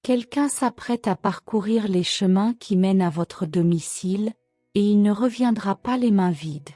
Quelqu'un s'apprête à parcourir les chemins qui mènent à votre domicile, et il ne reviendra pas les mains vides.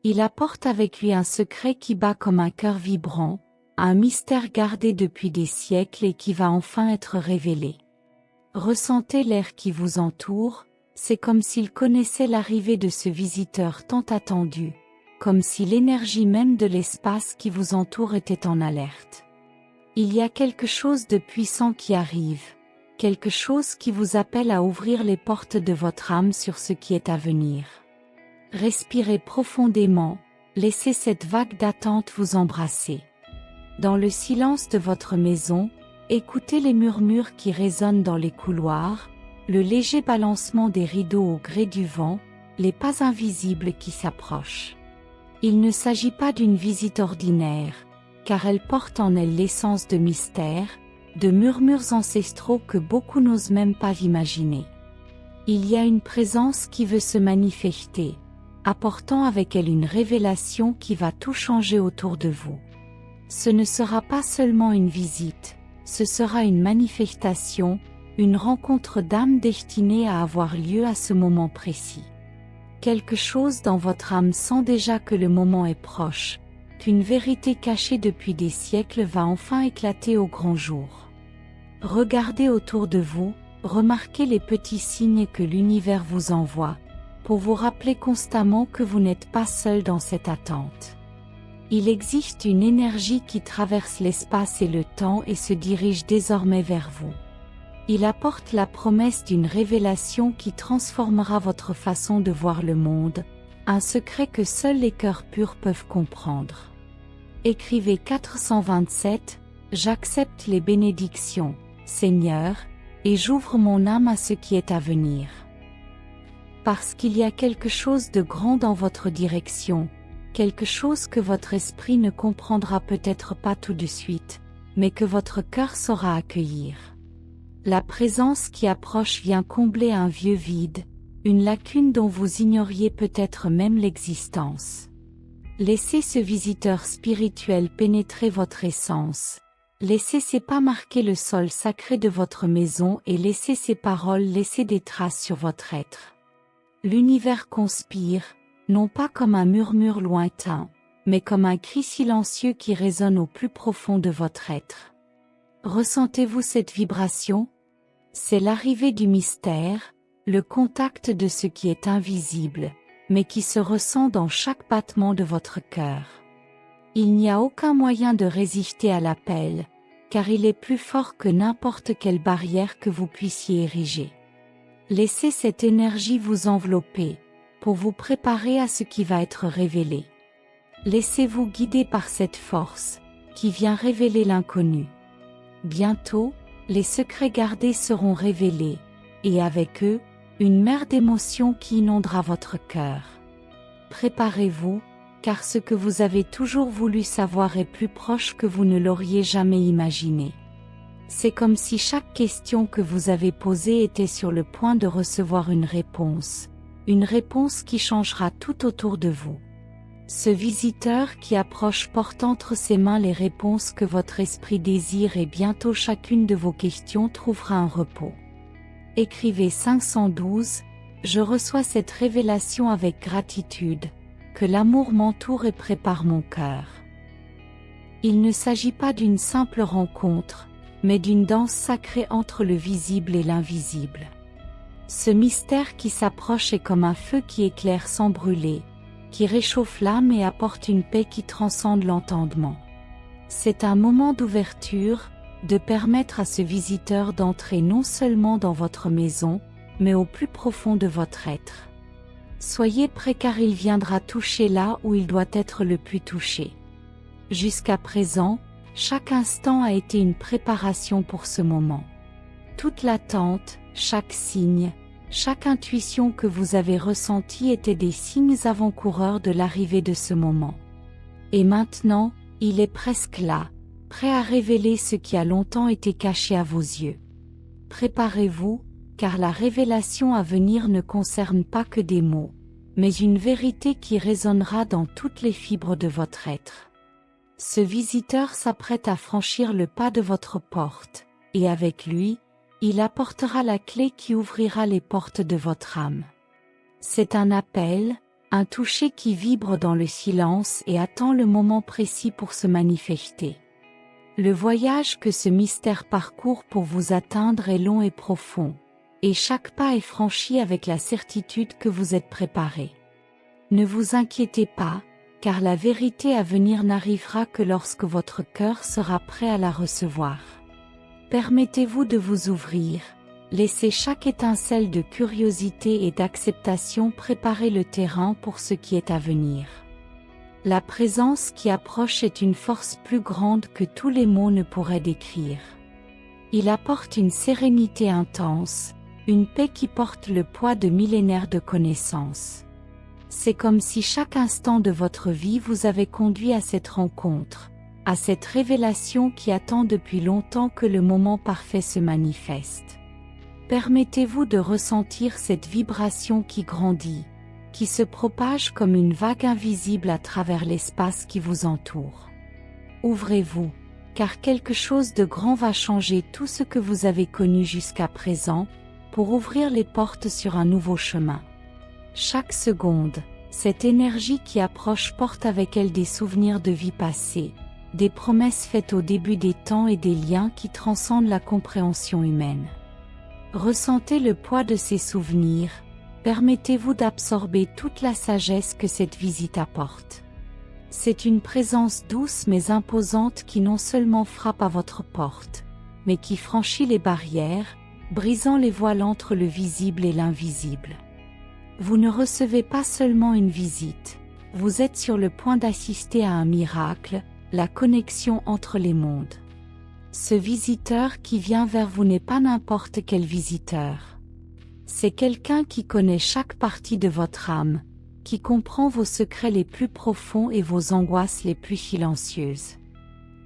Il apporte avec lui un secret qui bat comme un cœur vibrant, un mystère gardé depuis des siècles et qui va enfin être révélé. Ressentez l'air qui vous entoure, c'est comme s'il connaissait l'arrivée de ce visiteur tant attendu, comme si l'énergie même de l'espace qui vous entoure était en alerte. Il y a quelque chose de puissant qui arrive, quelque chose qui vous appelle à ouvrir les portes de votre âme sur ce qui est à venir. Respirez profondément, laissez cette vague d'attente vous embrasser. Dans le silence de votre maison, écoutez les murmures qui résonnent dans les couloirs, le léger balancement des rideaux au gré du vent, les pas invisibles qui s'approchent. Il ne s'agit pas d'une visite ordinaire, car elle porte en elle l'essence de mystère, de murmures ancestraux que beaucoup n'osent même pas imaginer. Il y a une présence qui veut se manifester, apportant avec elle une révélation qui va tout changer autour de vous. Ce ne sera pas seulement une visite, ce sera une manifestation, une rencontre d'âme destinée à avoir lieu à ce moment précis. Quelque chose dans votre âme sent déjà que le moment est proche, qu'une vérité cachée depuis des siècles va enfin éclater au grand jour. Regardez autour de vous, remarquez les petits signes que l'univers vous envoie, pour vous rappeler constamment que vous n'êtes pas seul dans cette attente. Il existe une énergie qui traverse l'espace et le temps et se dirige désormais vers vous. Il apporte la promesse d'une révélation qui transformera votre façon de voir le monde, un secret que seuls les cœurs purs peuvent comprendre. Écrivez 427, j'accepte les bénédictions, Seigneur, et j'ouvre mon âme à ce qui est à venir. Parce qu'il y a quelque chose de grand dans votre direction, quelque chose que votre esprit ne comprendra peut-être pas tout de suite, mais que votre cœur saura accueillir. La présence qui approche vient combler un vieux vide, une lacune dont vous ignoriez peut-être même l'existence. Laissez ce visiteur spirituel pénétrer votre essence. Laissez ses pas marquer le sol sacré de votre maison et laissez ses paroles laisser des traces sur votre être. L'univers conspire, non pas comme un murmure lointain, mais comme un cri silencieux qui résonne au plus profond de votre être. Ressentez-vous cette vibration? C'est l'arrivée du mystère, le contact de ce qui est invisible, mais qui se ressent dans chaque battement de votre cœur. Il n'y a aucun moyen de résister à l'appel, car il est plus fort que n'importe quelle barrière que vous puissiez ériger. Laissez cette énergie vous envelopper, pour vous préparer à ce qui va être révélé. Laissez-vous guider par cette force, qui vient révéler l'inconnu. Bientôt, les secrets gardés seront révélés, et avec eux, une mer d'émotions qui inondera votre cœur. Préparez-vous, car ce que vous avez toujours voulu savoir est plus proche que vous ne l'auriez jamais imaginé. C'est comme si chaque question que vous avez posée était sur le point de recevoir une réponse qui changera tout autour de vous. Ce visiteur qui approche porte entre ses mains les réponses que votre esprit désire et bientôt chacune de vos questions trouvera un repos. Écrivez 512, je reçois cette révélation avec gratitude, que l'amour m'entoure et prépare mon cœur. Il ne s'agit pas d'une simple rencontre, mais d'une danse sacrée entre le visible et l'invisible. Ce mystère qui s'approche est comme un feu qui éclaire sans brûler, qui réchauffe l'âme et apporte une paix qui transcende l'entendement. C'est un moment d'ouverture, de permettre à ce visiteur d'entrer non seulement dans votre maison, mais au plus profond de votre être. Soyez prêts car il viendra toucher là où il doit être le plus touché. Jusqu'à présent, chaque instant a été une préparation pour ce moment. Toute l'attente, chaque signe, chaque intuition que vous avez ressentie étaient des signes avant-coureurs de l'arrivée de ce moment. Et maintenant, il est presque là, prêt à révéler ce qui a longtemps été caché à vos yeux. Préparez-vous, car la révélation à venir ne concerne pas que des mots, mais une vérité qui résonnera dans toutes les fibres de votre être. Ce visiteur s'apprête à franchir le pas de votre porte, et avec lui, Il apportera la clé qui ouvrira les portes de votre âme. C'est un appel, un toucher qui vibre dans le silence et attend le moment précis pour se manifester. Le voyage que ce mystère parcourt pour vous atteindre est long et profond, et chaque pas est franchi avec la certitude que vous êtes préparé. Ne vous inquiétez pas, car la vérité à venir n'arrivera que lorsque votre cœur sera prêt à la recevoir. Permettez-vous de vous ouvrir, laissez chaque étincelle de curiosité et d'acceptation préparer le terrain pour ce qui est à venir. La présence qui approche est une force plus grande que tous les mots ne pourraient décrire. Il apporte une sérénité intense, une paix qui porte le poids de millénaires de connaissances. C'est comme si chaque instant de votre vie vous avait conduit à cette rencontre, à cette révélation qui attend depuis longtemps que le moment parfait se manifeste. Permettez-vous de ressentir cette vibration qui grandit, qui se propage comme une vague invisible à travers l'espace qui vous entoure. Ouvrez-vous, car quelque chose de grand va changer tout ce que vous avez connu jusqu'à présent, pour ouvrir les portes sur un nouveau chemin. Chaque seconde, cette énergie qui approche porte avec elle des souvenirs de vie passée, des promesses faites au début des temps et des liens qui transcendent la compréhension humaine. Ressentez le poids de ces souvenirs, permettez-vous d'absorber toute la sagesse que cette visite apporte. C'est une présence douce mais imposante qui non seulement frappe à votre porte, mais qui franchit les barrières, brisant les voiles entre le visible et l'invisible. Vous ne recevez pas seulement une visite, vous êtes sur le point d'assister à un miracle, la connexion entre les mondes. Ce visiteur qui vient vers vous n'est pas n'importe quel visiteur. C'est quelqu'un qui connaît chaque partie de votre âme, qui comprend vos secrets les plus profonds et vos angoisses les plus silencieuses.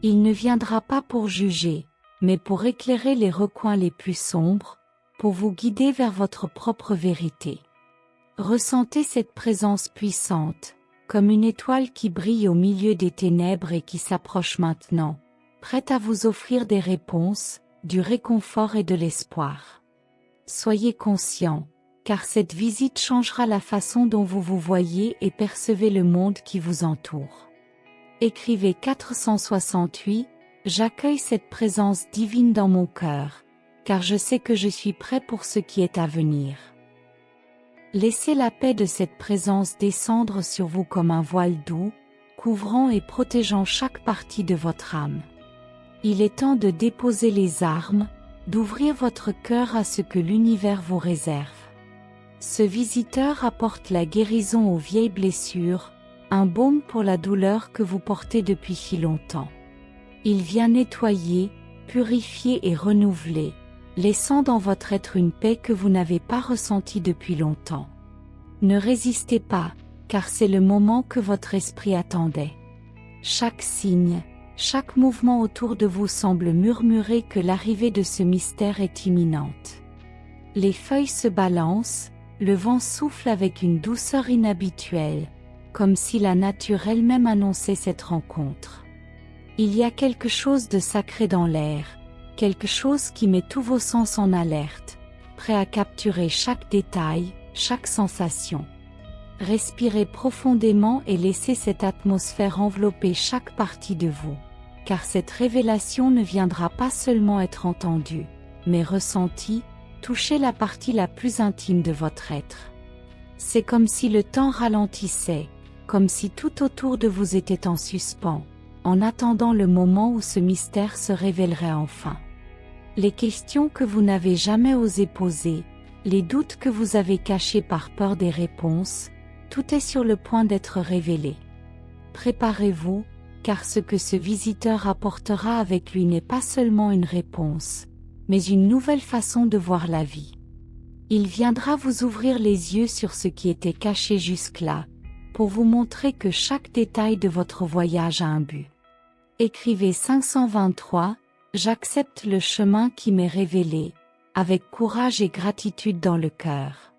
Il ne viendra pas pour juger, mais pour éclairer les recoins les plus sombres, pour vous guider vers votre propre vérité. Ressentez cette présence puissante, comme une étoile qui brille au milieu des ténèbres et qui s'approche maintenant, prête à vous offrir des réponses, du réconfort et de l'espoir. Soyez conscient, car cette visite changera la façon dont vous vous voyez et percevez le monde qui vous entoure. Écrivez 468, j'accueille cette présence divine dans mon cœur, car je sais que je suis prêt pour ce qui est à venir. Laissez la paix de cette présence descendre sur vous comme un voile doux, couvrant et protégeant chaque partie de votre âme. Il est temps de déposer les armes, d'ouvrir votre cœur à ce que l'univers vous réserve. Ce visiteur apporte la guérison aux vieilles blessures, un baume pour la douleur que vous portez depuis si longtemps. Il vient nettoyer, purifier et renouveler, laissant dans votre être une paix que vous n'avez pas ressentie depuis longtemps. Ne résistez pas, car c'est le moment que votre esprit attendait. Chaque signe, chaque mouvement autour de vous semble murmurer que l'arrivée de ce mystère est imminente. Les feuilles se balancent, le vent souffle avec une douceur inhabituelle, comme si la nature elle-même annonçait cette rencontre. Il y a quelque chose de sacré dans l'air, quelque chose qui met tous vos sens en alerte, prêt à capturer chaque détail, chaque sensation. Respirez profondément et laissez cette atmosphère envelopper chaque partie de vous, car cette révélation ne viendra pas seulement être entendue, mais ressentie, toucher la partie la plus intime de votre être. C'est comme si le temps ralentissait, comme si tout autour de vous était en suspens, en attendant le moment où ce mystère se révélerait enfin. Les questions que vous n'avez jamais osé poser, les doutes que vous avez cachés par peur des réponses, tout est sur le point d'être révélé. Préparez-vous, car ce que ce visiteur apportera avec lui n'est pas seulement une réponse, mais une nouvelle façon de voir la vie. Il viendra vous ouvrir les yeux sur ce qui était caché jusque-là, pour vous montrer que chaque détail de votre voyage a un but. Écrivez 523, j'accepte le chemin qui m'est révélé, avec courage et gratitude dans le cœur.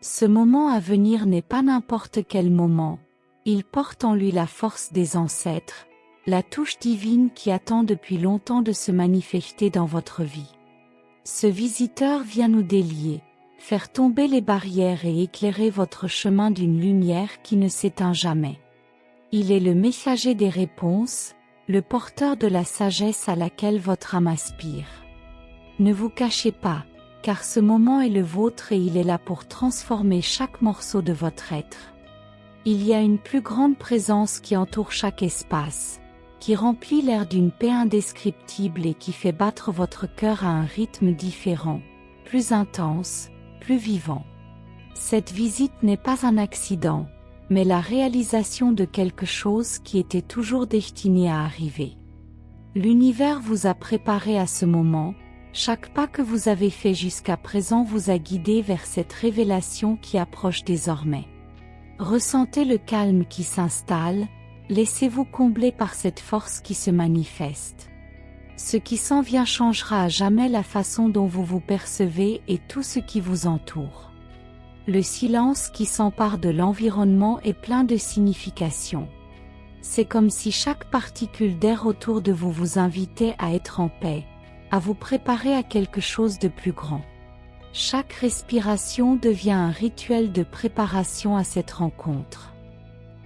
Ce moment à venir n'est pas n'importe quel moment, il porte en lui la force des ancêtres, la touche divine qui attend depuis longtemps de se manifester dans votre vie. Ce visiteur vient nous délier, faire tomber les barrières et éclairer votre chemin d'une lumière qui ne s'éteint jamais. Il est le messager des réponses, le porteur de la sagesse à laquelle votre âme aspire. Ne vous cachez pas, car ce moment est le vôtre et il est là pour transformer chaque morceau de votre être. Il y a une plus grande présence qui entoure chaque espace, qui remplit l'air d'une paix indescriptible et qui fait battre votre cœur à un rythme différent, plus intense, plus vivant. Cette visite n'est pas un accident, mais la réalisation de quelque chose qui était toujours destiné à arriver. L'univers vous a préparé à ce moment, chaque pas que vous avez fait jusqu'à présent vous a guidé vers cette révélation qui approche désormais. Ressentez le calme qui s'installe, laissez-vous combler par cette force qui se manifeste. Ce qui s'en vient changera à jamais la façon dont vous vous percevez et tout ce qui vous entoure. Le silence qui s'empare de l'environnement est plein de signification. C'est comme si chaque particule d'air autour de vous vous invitait à être en paix, à vous préparer à quelque chose de plus grand. Chaque respiration devient un rituel de préparation à cette rencontre.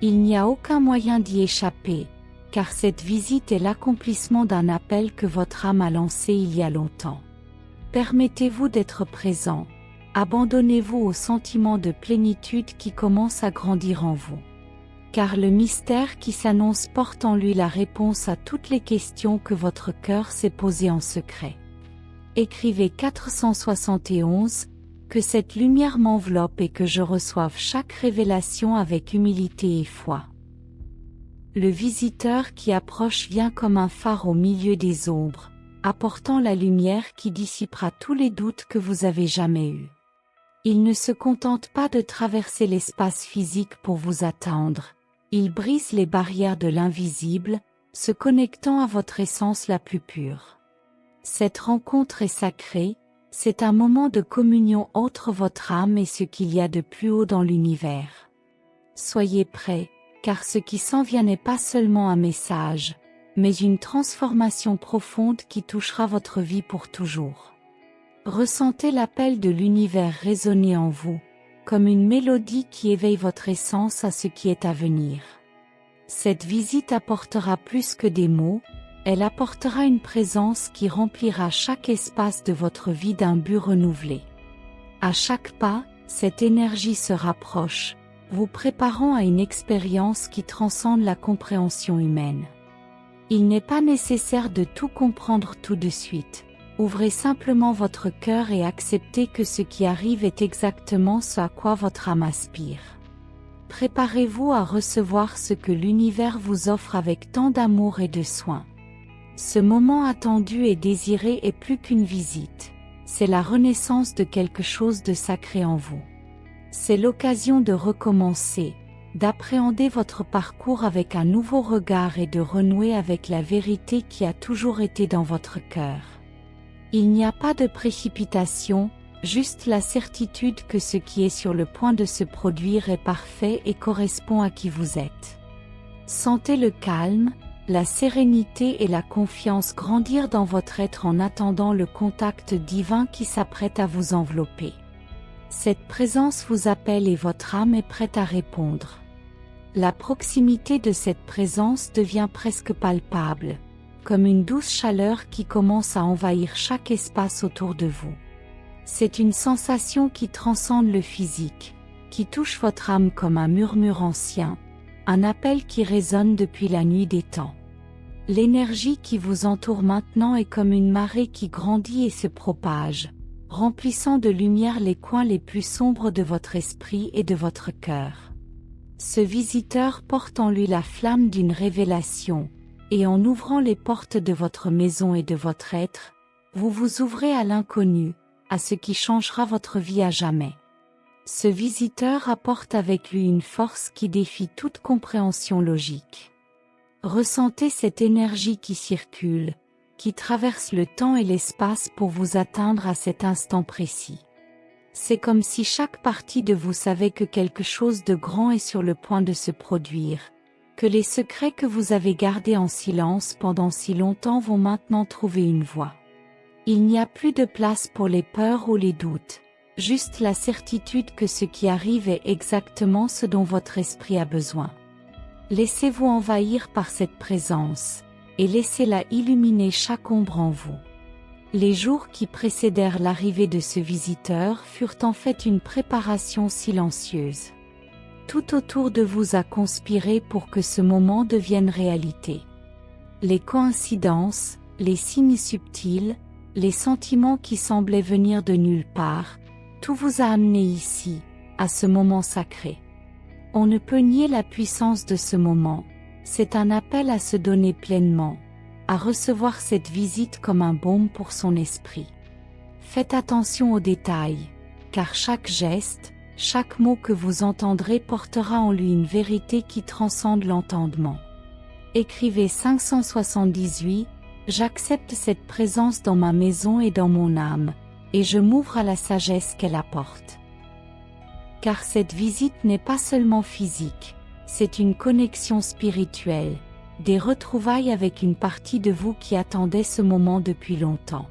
Il n'y a aucun moyen d'y échapper, car cette visite est l'accomplissement d'un appel que votre âme a lancé il y a longtemps. Permettez-vous d'être présent. Abandonnez-vous au sentiment de plénitude qui commence à grandir en vous. Car le mystère qui s'annonce porte en lui la réponse à toutes les questions que votre cœur s'est posées en secret. Écrivez 471, que cette lumière m'enveloppe et que je reçoive chaque révélation avec humilité et foi. Le visiteur qui approche vient comme un phare au milieu des ombres, apportant la lumière qui dissipera tous les doutes que vous avez jamais eus. Il ne se contente pas de traverser l'espace physique pour vous atteindre, il brise les barrières de l'invisible, se connectant à votre essence la plus pure. Cette rencontre est sacrée, c'est un moment de communion entre votre âme et ce qu'il y a de plus haut dans l'univers. Soyez prêts, car ce qui s'en vient n'est pas seulement un message, mais une transformation profonde qui touchera votre vie pour toujours. Ressentez l'appel de l'univers résonner en vous, comme une mélodie qui éveille votre essence à ce qui est à venir. Cette visite apportera plus que des mots, elle apportera une présence qui remplira chaque espace de votre vie d'un but renouvelé. À chaque pas, cette énergie se rapproche, vous préparant à une expérience qui transcende la compréhension humaine. Il n'est pas nécessaire de tout comprendre tout de suite. Ouvrez simplement votre cœur et acceptez que ce qui arrive est exactement ce à quoi votre âme aspire. Préparez-vous à recevoir ce que l'univers vous offre avec tant d'amour et de soin. Ce moment attendu et désiré est plus qu'une visite. C'est la renaissance de quelque chose de sacré en vous. C'est l'occasion de recommencer, d'appréhender votre parcours avec un nouveau regard et de renouer avec la vérité qui a toujours été dans votre cœur. Il n'y a pas de précipitation, juste la certitude que ce qui est sur le point de se produire est parfait et correspond à qui vous êtes. Sentez le calme, la sérénité et la confiance grandir dans votre être en attendant le contact divin qui s'apprête à vous envelopper. Cette présence vous appelle et votre âme est prête à répondre. La proximité de cette présence devient presque palpable, comme une douce chaleur qui commence à envahir chaque espace autour de vous. C'est une sensation qui transcende le physique, qui touche votre âme comme un murmure ancien, un appel qui résonne depuis la nuit des temps. L'énergie qui vous entoure maintenant est comme une marée qui grandit et se propage, remplissant de lumière les coins les plus sombres de votre esprit et de votre cœur. Ce visiteur porte en lui la flamme d'une révélation, et en ouvrant les portes de votre maison et de votre être, vous vous ouvrez à l'inconnu, à ce qui changera votre vie à jamais. Ce visiteur apporte avec lui une force qui défie toute compréhension logique. Ressentez cette énergie qui circule, qui traverse le temps et l'espace pour vous atteindre à cet instant précis. C'est comme si chaque partie de vous savait que quelque chose de grand est sur le point de se produire, que les secrets que vous avez gardés en silence pendant si longtemps vont maintenant trouver une voie. Il n'y a plus de place pour les peurs ou les doutes, juste la certitude que ce qui arrive est exactement ce dont votre esprit a besoin. Laissez-vous envahir par cette présence, et laissez-la illuminer chaque ombre en vous. Les jours qui précédèrent l'arrivée de ce visiteur furent en fait une préparation silencieuse. Tout autour de vous a conspiré pour que ce moment devienne réalité. Les coïncidences, les signes subtils, les sentiments qui semblaient venir de nulle part, tout vous a amené ici, à ce moment sacré. On ne peut nier la puissance de ce moment, c'est un appel à se donner pleinement, à recevoir cette visite comme un baume pour son esprit. Faites attention aux détails, car chaque geste, chaque mot que vous entendrez portera en lui une vérité qui transcende l'entendement. Écrivez 578, j'accepte cette présence dans ma maison et dans mon âme, et je m'ouvre à la sagesse qu'elle apporte. Car cette visite n'est pas seulement physique, c'est une connexion spirituelle, des retrouvailles avec une partie de vous qui attendait ce moment depuis longtemps.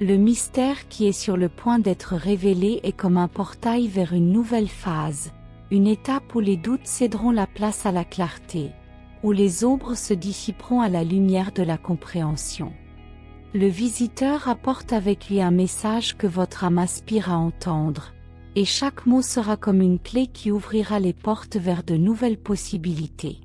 Le mystère qui est sur le point d'être révélé est comme un portail vers une nouvelle phase, une étape où les doutes céderont la place à la clarté, où les ombres se dissiperont à la lumière de la compréhension. Le visiteur apporte avec lui un message que votre âme aspire à entendre, et chaque mot sera comme une clé qui ouvrira les portes vers de nouvelles possibilités.